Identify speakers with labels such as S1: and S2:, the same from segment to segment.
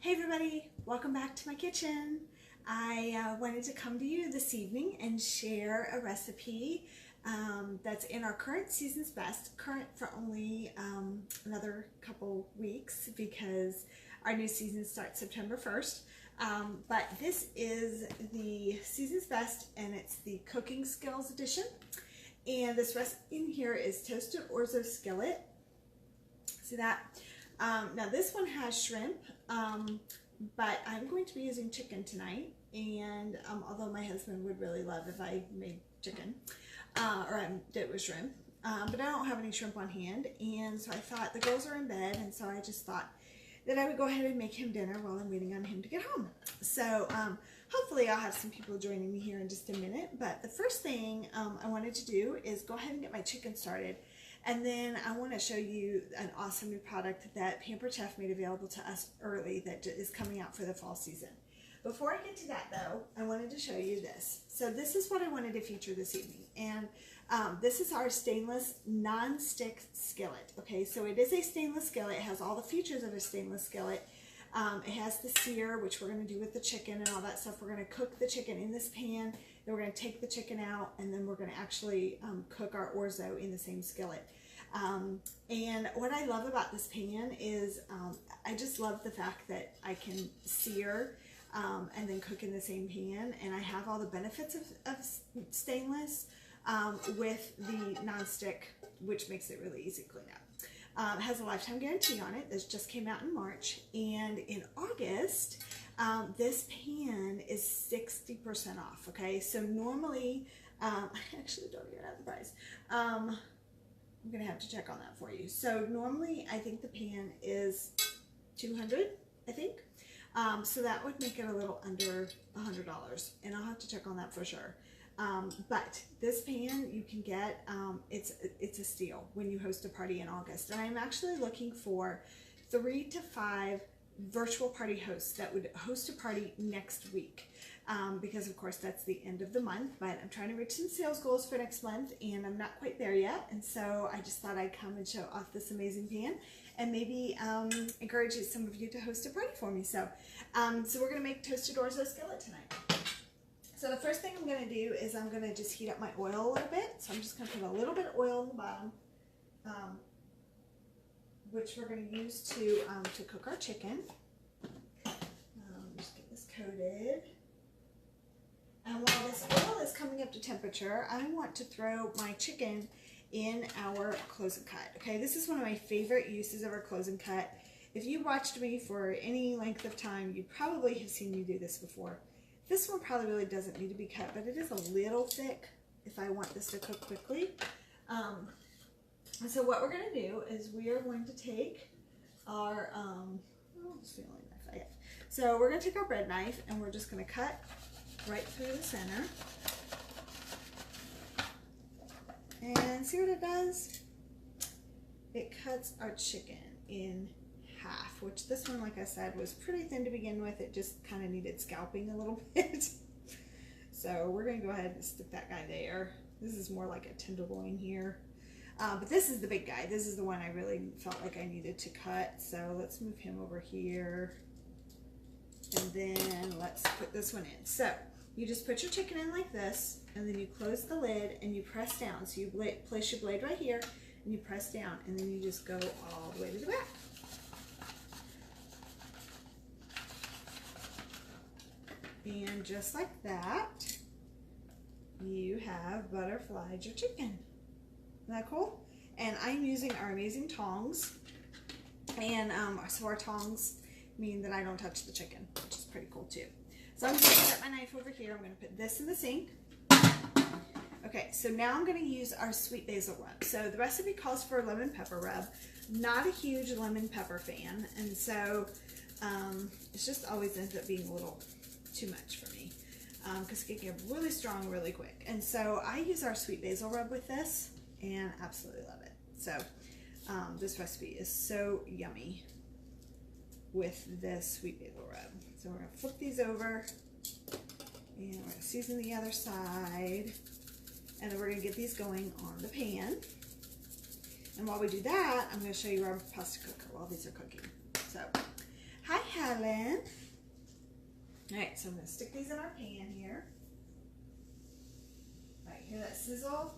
S1: Hey everybody, welcome back to my kitchen. I wanted to come to you this evening and share a recipe that's in our current season's best, current for only another couple weeks because our new season starts September 1st. But this is the season's best and it's the cooking skills edition. And this recipe in here is toasted orzo skillet. See that? Now this one has shrimp, but I'm going to be using chicken tonight, and although my husband would really love if I made chicken, or I did it with shrimp, but I don't have any shrimp on hand, and so I thought the girls are in bed, and so I just thought that I would go ahead and make him dinner while I'm waiting on him to get home. So hopefully I'll have some people joining me here in just a minute, but the first thing I wanted to do is go ahead and get my chicken started. And then I want to show you an awesome new product that Pampered Chef made available to us early that is coming out for the fall season. Before I get to that though, I wanted to show you this. So this is what I wanted to feature this evening. And this is our stainless non-stick skillet. Okay, so it is a stainless skillet. It has all the features of a stainless skillet. It has the sear, which we're going to do with the chicken and all that stuff. We're going to cook the chicken in this pan. Then we're going to take the chicken out, and then we're going to actually cook our orzo in the same skillet. And what I love about this pan is I just love the fact that I can sear and then cook in the same pan, and I have all the benefits of stainless with the non-stick, which makes it really easy to clean up. It has a lifetime guarantee on it. This just came out in March, and in August this pan is 60% off. Okay, so normally I actually don't even have the price. I'm gonna have to check on that for you. So normally I think the pan is $200, I think. So that would make it a little under $100, and I'll have to check on that for sure. But this pan you can get, it's a steal when you host a party in August. And I'm actually looking for 3 to 5 virtual party hosts that would host a party next week. Because of course that's the end of the month, but I'm trying to reach some sales goals for next month and I'm not quite there yet. And so I just thought I'd come and show off this amazing pan and maybe encourage some of you to host a party for me. So, so we're gonna make toasted orzo skillet tonight. So the first thing I'm going to do is I'm going to just heat up my oil a little bit. So I'm just going to put a little bit of oil on the bottom, which we're going to use to cook our chicken. Just get this coated. And while this oil is coming up to temperature, I want to throw my chicken in our close and cut. Okay, this is one of my favorite uses of our close and cut. If you watched me for any length of time, you probably have seen me do this before. This one probably really doesn't need to be cut, but it is a little thick if I want this to cook quickly. So what we're going to do is we are going to take our, it's the only knife I have. So we're going to take our bread knife and we're just going to cut right through the center. And see what it does? It cuts our chicken in half, which this one, like I said, was pretty thin to begin with. It just kind of needed scalping a little bit. So we're going to go ahead and stick that guy there. This is more like a tenderloin here. But this is the big guy. This is the one I really felt like I needed to cut. So let's move him over here. And then let's put this one in. So you just put your chicken in like this, and then you close the lid and you press down. So you place your blade right here and you press down, and then you just go all the way to the back. And just like that, you have butterflied your chicken. Isn't that cool? And I'm using our amazing tongs. And so our tongs mean that I don't touch the chicken, which is pretty cool too. So I'm just gonna set my knife over here. I'm gonna put this in the sink. Okay, so now I'm gonna use our Sweet Basil Rub. So the recipe calls for a lemon pepper rub. Not a huge lemon pepper fan, and so it's just always ends up being a little too much for me because it can get really strong really quick. And so I use our Sweet Basil Rub with this and absolutely love it. So this recipe is so yummy with this Sweet Basil Rub. So we're going to flip these over and we're going to season the other side, and then we're going to get these going on the pan. And while we do that, I'm going to show you our pasta cooker while these are cooking. So I Helen. All right, so I'm going to stick these in our pan here. All right, hear that sizzle?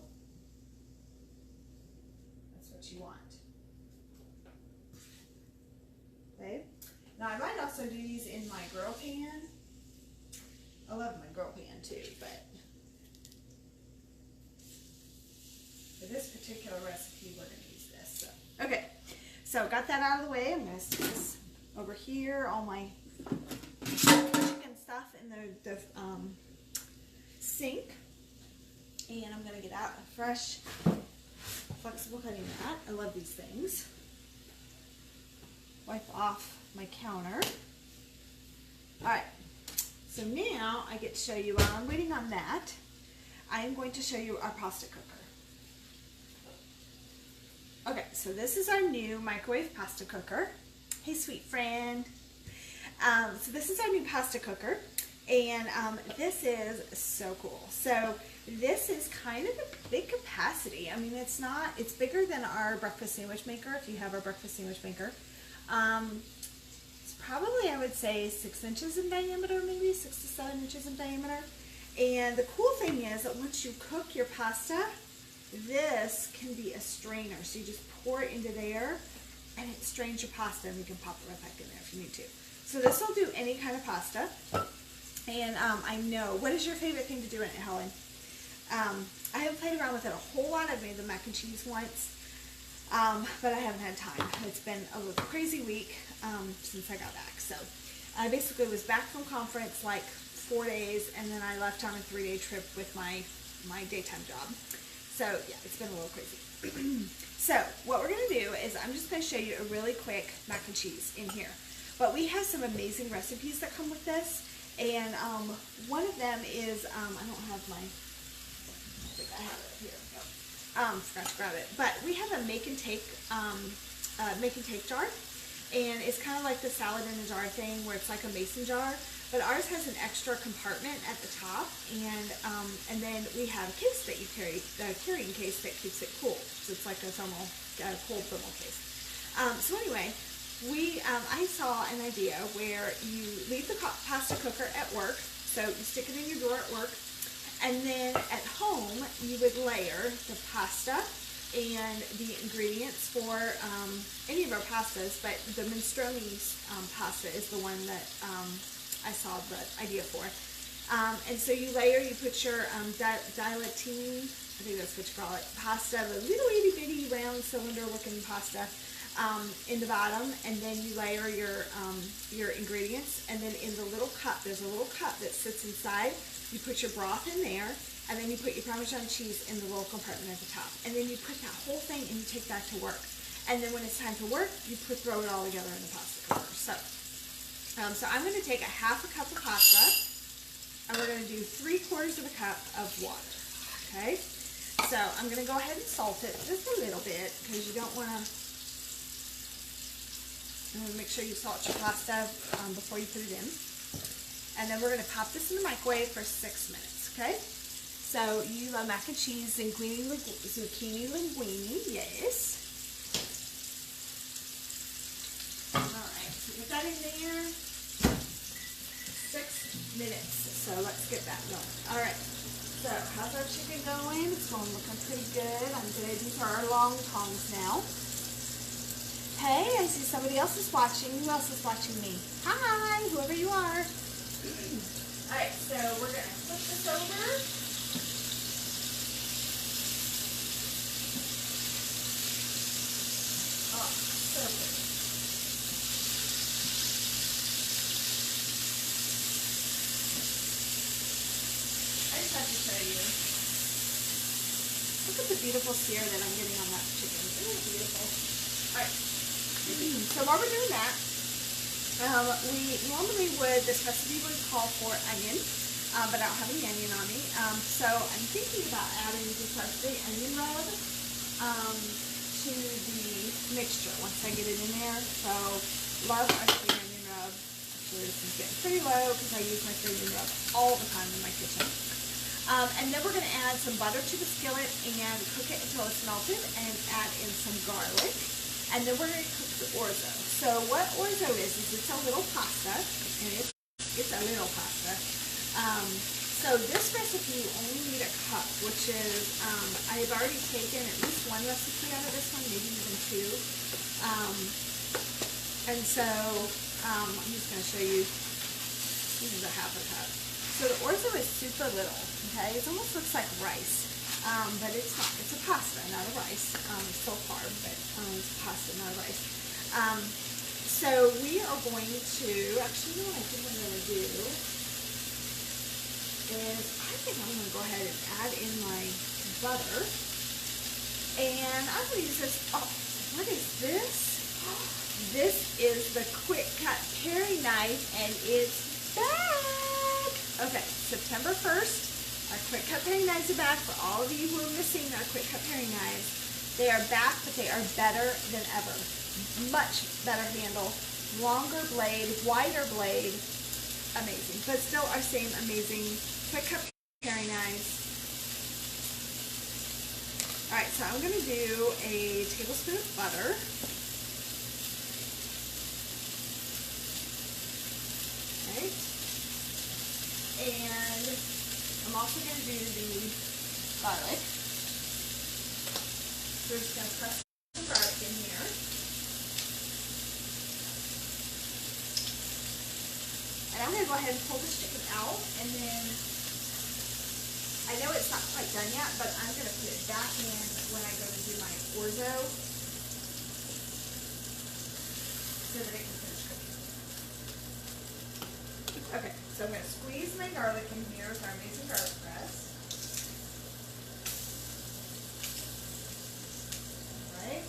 S1: That's what you want. Okay. Now I might also do these in my grill pan. I love my grill pan too, but for this particular recipe, we're going to use this. So. Okay, so got that out of the way. I'm going to stick this over here, all my chicken stuff in the sink. And I'm going to get out a fresh, flexible cutting mat. I love these things. Wipe off my counter. Alright, so now I get to show you, while I'm waiting on that, I am going to show you our pasta cooker. Okay, so this is our new microwave pasta cooker. Hey, sweet friend. So this is our new pasta cooker, and this is so cool. So this is kind of a big capacity. I mean, it's bigger than our breakfast sandwich maker, if you have our breakfast sandwich maker. It's probably, I would say, 6 inches in diameter, maybe 6 to 7 inches in diameter. And the cool thing is that once you cook your pasta, this can be a strainer. So you just pour it into there, and it strains your pasta, and you can pop it right back in there if you need to. So this will do any kind of pasta. And I know, what is your favorite thing to do in it, Helen? I haven't played around with it a whole lot. I've made the mac and cheese once, but I haven't had time. It's been a little crazy week since I got back. So I basically was back from conference like 4 days, and then I left on a 3-day trip with my daytime job. So yeah, it's been a little crazy. So what we're going to do is I'm just going to show you a really quick mac and cheese in here. But we have some amazing recipes that come with this. And one of them is, I don't have my, I think I have it here. No. Forgot to grab it. But we have a make and take jar. And it's kind of like the salad in a jar thing where it's like a mason jar. But ours has an extra compartment at the top, and then we have a case that you carry, a carrying case that keeps it cool. So it's like a cold thermal case. So anyway, I saw an idea where you leave the pasta cooker at work, so you stick it in your drawer at work, and then at home you would layer the pasta and the ingredients for any of our pastas, but the minestrone pasta is the one that I saw the idea for. And so you layer, you put your dilatine, I think that's what you call it, pasta, the little itty bitty round cylinder looking pasta in the bottom, and then you layer your ingredients, and then in the little cup, there's a little cup that sits inside, you put your broth in there, and then you put your Parmesan cheese in the little compartment at the top. And then you put that whole thing and you take that to work. And then when it's time to work, you throw it all together in the pasta cooker. So I'm going to take a half a cup of pasta, and we're going to do 3/4 of a cup of water. Okay? So I'm going to go ahead and salt it just a little bit, because you don't want to, make sure you salt your pasta before you put it in. And then we're going to pop this in the microwave for 6 minutes. Okay? So you love mac and cheese, zucchini linguine, yes. Alright, so put that in there. 6 minutes. So let's get that going. Alright, so how's our chicken going? It's going looking pretty good. I'm going to do our long tongs now. Hey, I see somebody else is watching. Who else is watching me? Hi, whoever you are. Alright, so we're going to flip this over. Look at the beautiful sear that I'm getting on that chicken. Isn't it beautiful? Alright. So while we're doing that, we normally this recipe would call for onion, but I don't have any onion on me. So I'm thinking about adding just our sweet onion rub to the mixture once I get it in there. So love our sweet onion rub. Actually, this is getting pretty low because I use my sweet onion rub all the time in my kitchen. And then we're going to add some butter to the skillet and cook it until it's melted, and add in some garlic. And then we're going to cook the orzo. So what orzo is it's a little pasta, and it's a little pasta. So this recipe you only need a cup, which is, I've already taken at least one recipe out of this one, maybe even two. And so I'm just going to show you, this is a half a cup. So the orzo is super little, okay? It almost looks like rice, but it's not. It's a pasta, not a rice. It's still carb, but it's a pasta, not a rice. So we are going to, actually what I think I'm going to do is, I think I'm going to go ahead and add in my butter. And I'm going to use this, oh, what is this? This is the quick cut paring knife, and it's back. Okay, September 1st, our quick cut paring knives are back. For all of you who are missing our quick cut paring knives, they are back, but they are better than ever. Much better handle, longer blade, wider blade, amazing. But still our same amazing quick cut paring knives. All right, so I'm going to do a tablespoon of butter. Right. And I'm also going to do the garlic. So we're just going to press some garlic in here. And I'm going to go ahead and pull this chicken out, and then I know it's not quite done yet, but I'm going to put it back in when I go to do my orzo so that it can finish cooking. Okay, so I'm going to squeeze my garlic in here with our amazing garlic press. All right.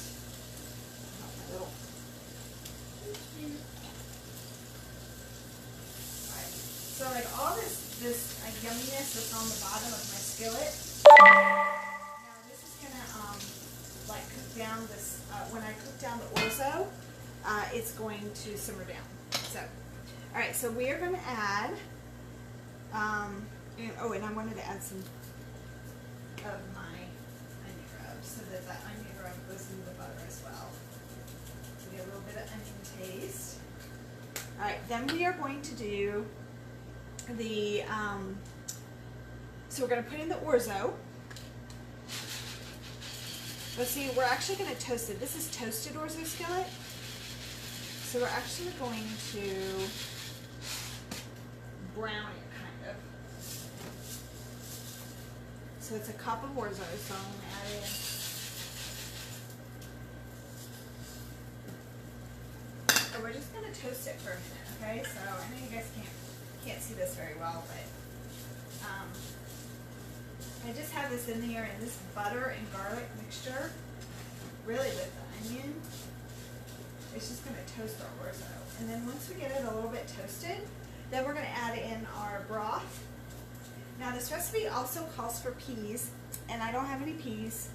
S1: My little. All right. So like all this yumminess that's on the bottom of my skillet. Now this is gonna like cook down this. When I cook down the orzo, it's going to simmer down. So. All right, so we are going to add, and I wanted to add some of my onion rub so that that onion rub goes into the butter as well. So we get a little bit of onion taste. All right, then we are going to do the, so we're going to put in the orzo. Let's see, we're actually going to toast it. This is toasted orzo skillet. So we're actually going to brown it, kind of. So it's a cup of orzo, so I'm going to add in. So we're just going to toast it for a minute, okay? So I know you guys can't see this very well, but I just have this in here, and this butter and garlic mixture, really with the onion, it's just going to toast our orzo. And then once we get it a little bit toasted, then we're going to add in our broth. Now this recipe also calls for peas, and I don't have any peas.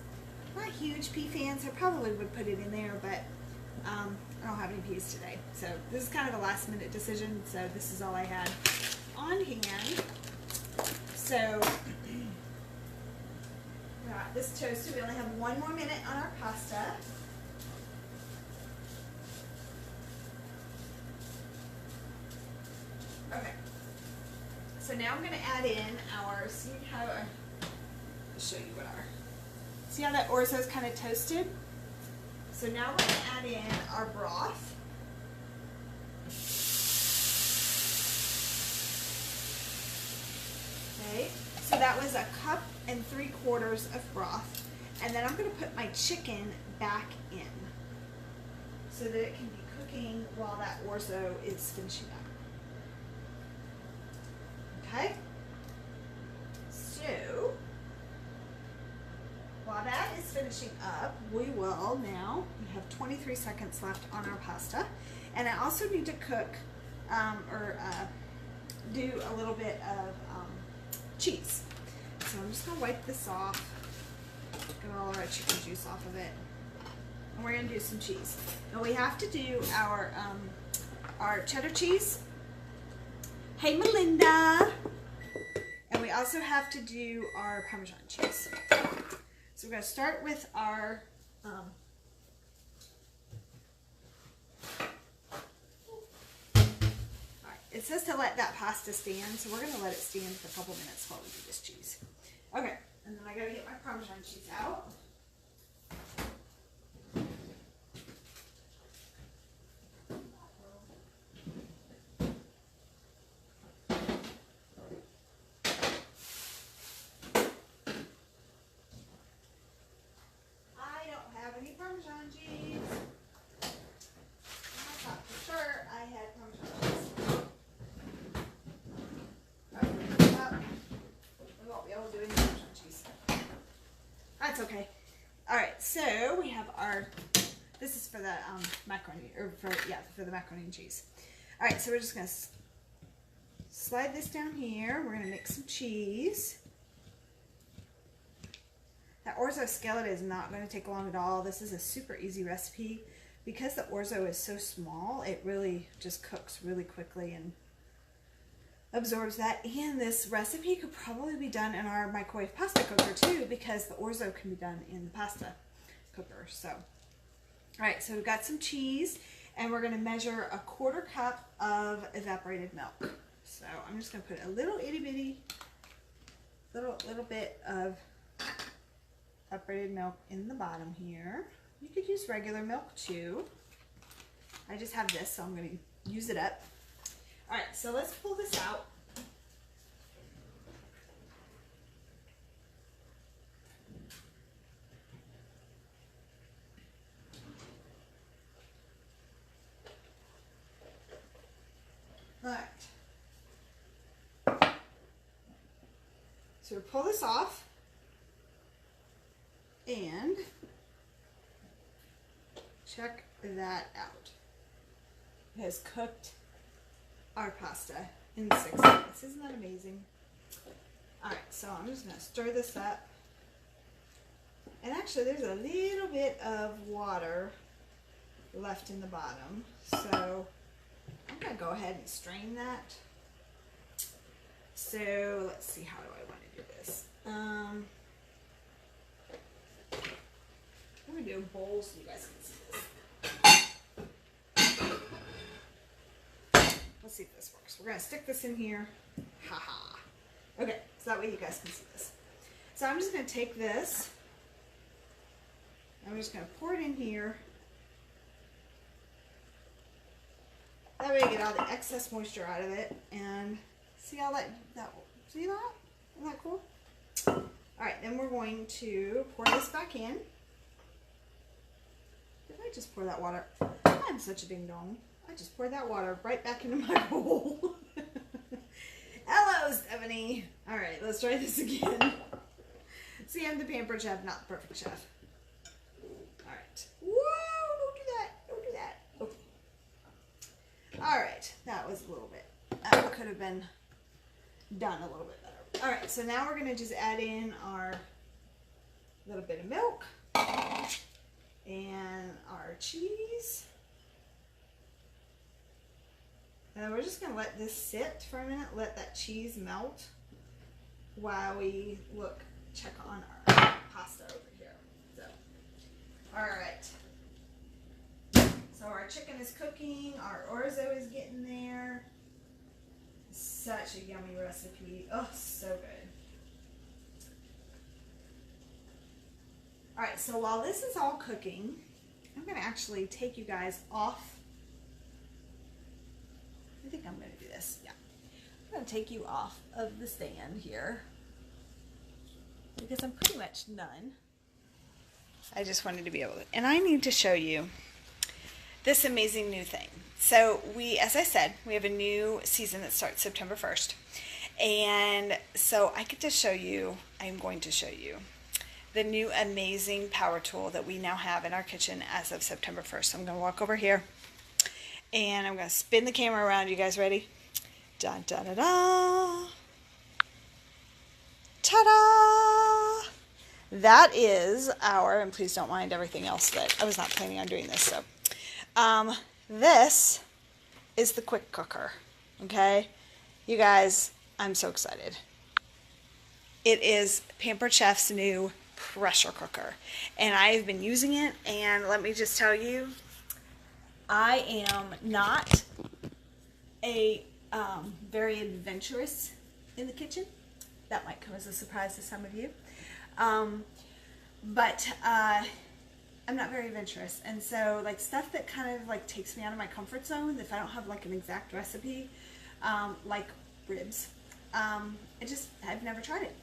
S1: I'm not huge pea fans. I probably would put it in there, but I don't have any peas today. So this is kind of a last minute decision, so this is all I had on hand. So we got this toasted. We only have 1 more minute on our pasta. Okay, so now I'm going to add in our, see how, I'll show you what our, see how that orzo is kind of toasted? So now we're going to add in our broth. Okay, so that was 1 3/4 cups of broth. And then I'm going to put my chicken back in so that it can be cooking while that orzo is finishing up. Okay, so while that is finishing up, we will now, we have 23 seconds left on our pasta, and I also need to cook do a little bit of cheese. So I'm just going to wipe this off, get all of our chicken juice off of it, and we're going to do some cheese. Now we have to do our cheddar cheese. Hey Melinda! And we also have to do our Parmesan cheese. So we're going to start with our it says to let that pasta stand, so we're going to let it stand for a couple minutes while we do this cheese. Okay, and then I got to get my Parmesan cheese out. I don't have any Parmesan cheese. I thought for sure I had Parmesan cheese. We won't be able to do any Parmesan cheese. That's okay. Alright, so we have our, this is for the macaroni, or for the macaroni and cheese. Alright, so we're just going to slide this down here. We're going to mix some cheese. That Orzo skillet is not going to take long at all. This is a super easy recipe. Because the Orzo is so small, it really just cooks really quickly and absorbs that. And this recipe could probably be done in our microwave pasta cooker too, because the Orzo can be done in the pasta cooker. So, all right, so we've got some cheese, and we're going to measure a 1/4 cup of evaporated milk. So I'm just going to put a little itty bitty, little bit of evaporated milk in the bottom here. You could use regular milk too. I just have this, so I'm going to use it up. All right, so let's pull this out. All right. So we'll pull this off and check that out. It has cooked our pasta in 6 minutes. Isn't that amazing? Alright, so I'm just going to stir this up. And actually there's a little bit of water left in the bottom. So I'm going to go ahead and strain that. So let's see, how do I want to do this? I'm going to do a bowl so you guys can see this. Let's see if this works. We're going to stick this in here. Haha. Okay, so that way you guys can see this. So I'm just going to take this. I'm just going to pour it in here. That way I get all the excess moisture out of it. And see how see that? Isn't that cool? Alright, then we're going to pour this back in. Did I just pour that water? I'm such a ding dong. I just poured that water right back into my bowl. Hello, Stephanie. All right, let's try this again. See, I'm the pampered chef, not the perfect chef. All right. Whoa, don't do that. Don't do that. Okay. All right, that was a little bit. That could have been done a little bit better. All right, so now we're going to just add in our little bit of milk and our cheese. And we're just going to let this sit for a minute, let that cheese melt while we check on our pasta over here. So, all right. So our chicken is cooking, our orzo is getting there. Such a yummy recipe. Oh, so good. All right, so while this is all cooking, I'm going to actually take you guys off. I think I'm going to do this. Yeah. I'm going to take you off of the stand here because I'm pretty much done. I just wanted to be able to, and I need to show you this amazing new thing. So as I said, we have a new season that starts September 1st. And so I'm going to show you the new amazing power tool that we now have in our kitchen as of September 1st. So I'm going to walk over here. And I'm going to spin the camera around. You guys ready? Dun, dun, dun, dun. Ta-da! That is and please don't mind everything else that I was not planning on doing this. So, this is the quick cooker. Okay? You guys, I'm so excited. It is Pampered Chef's new pressure cooker. And I have been using it, and let me just tell you, I am not a very adventurous in the kitchen. That might come as a surprise to some of you. But I'm not very adventurous, and so like stuff that kind of like takes me out of my comfort zone, if I don't have like an exact recipe, like ribs, I've never tried it.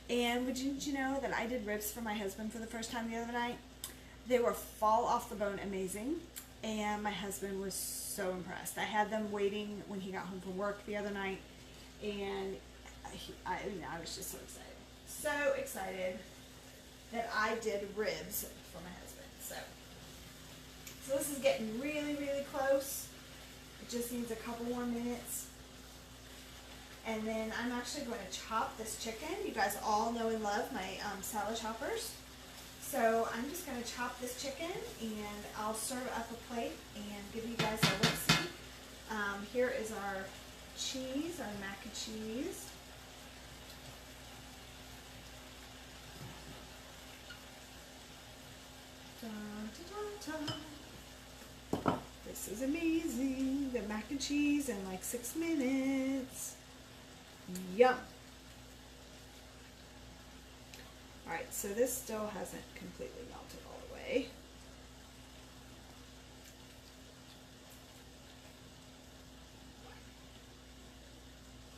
S1: And did you know that I did ribs for my husband for the first time the other night? They were fall off the bone amazing, and my husband was so impressed. I had them waiting when he got home from work the other night, and I was just so excited. So excited that I did ribs for my husband. So this is getting really, really close. It just needs a couple more minutes. And then I'm actually going to chop this chicken. You guys all know and love my salad choppers. So I'm just going to chop this chicken, and I'll serve up a plate and give you guys a look-see. Here is our cheese, our mac and cheese. This is amazing. The mac and cheese in like 6 minutes. Yum. Alright, so this still hasn't completely melted all the way.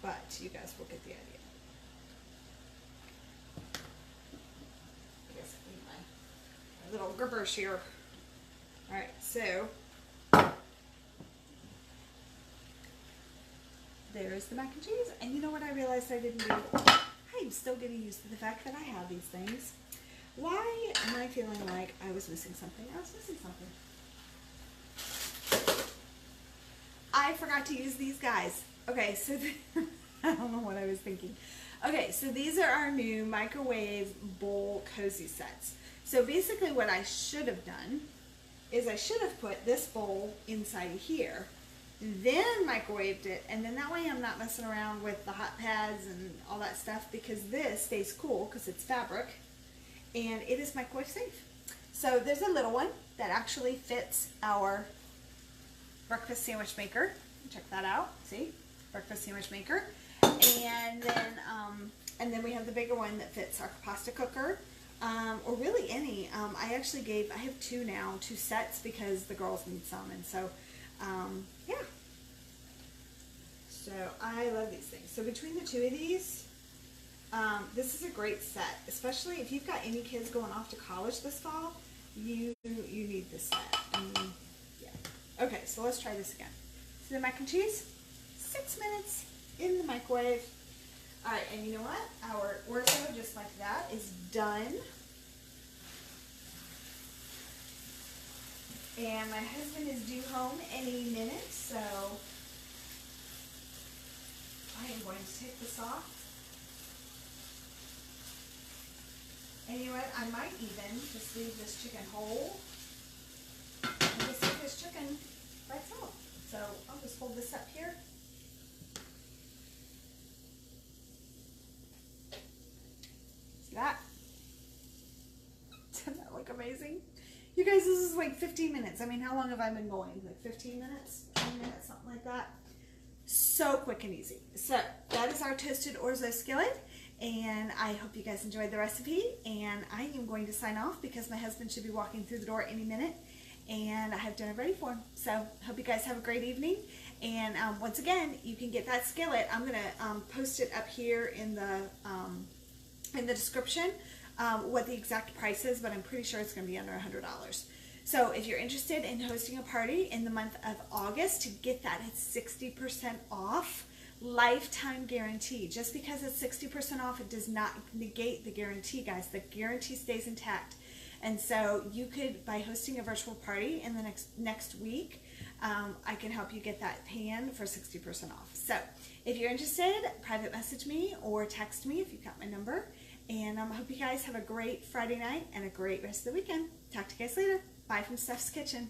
S1: But you guys will get the idea. I guess I need my little grippers here. Alright, so there's the mac and cheese. And you know what I realized I didn't do? I'm still getting used to the fact that I have these things. Why am I feeling like I was missing something? I was missing something. I forgot to use these guys. Okay, so I don't know what I was thinking. Okay, so these are our new microwave bowl cozy sets. So basically what I should have done is I should have put this bowl inside here, then microwaved it, and then that way I'm not messing around with the hot pads and all that stuff, because this stays cool because it's fabric and it is microwave safe. So there's a little one that actually fits our breakfast sandwich maker. Check that out. See? Breakfast sandwich maker. And then we have the bigger one that fits our pasta cooker. Or really any. I have two now, 2 sets, because the girls need some, and so yeah. So I love these things. So between the 2 of these, this is a great set, especially if you've got any kids going off to college this fall. You need this set. Yeah. Okay, so let's try this again. See the mac and cheese? 6 minutes in the microwave. All right, and you know what? Our orzo, just like that, is done. And my husband is due home any minute, so I am going to take this off. And you know what? I might even just leave this chicken whole and just leave this chicken by itself. So I'll just hold this up here. See that? Doesn't that look amazing? You guys, this is like 15 minutes. I mean, how long have I been going? Like 15 minutes? 10 minutes, something like that. So quick and easy. So that is our toasted orzo skillet, and I hope you guys enjoyed the recipe. And I am going to sign off because my husband should be walking through the door any minute, and I have dinner ready for him. So hope you guys have a great evening. And once again, you can get that skillet. I'm gonna post it up here in the description. What the exact price is, but I'm pretty sure it's going to be under $100. So if you're interested in hosting a party in the month of August, to get that at 60% off, lifetime guarantee. Just because it's 60% off, it does not negate the guarantee, guys. The guarantee stays intact. And so you could, by hosting a virtual party in the next week, I can help you get that pan for 60% off. So if you're interested, private message me or text me if you've got my number. And I hope you guys have a great Friday night and a great rest of the weekend. Talk to you guys later. Bye from Steph's Kitchen.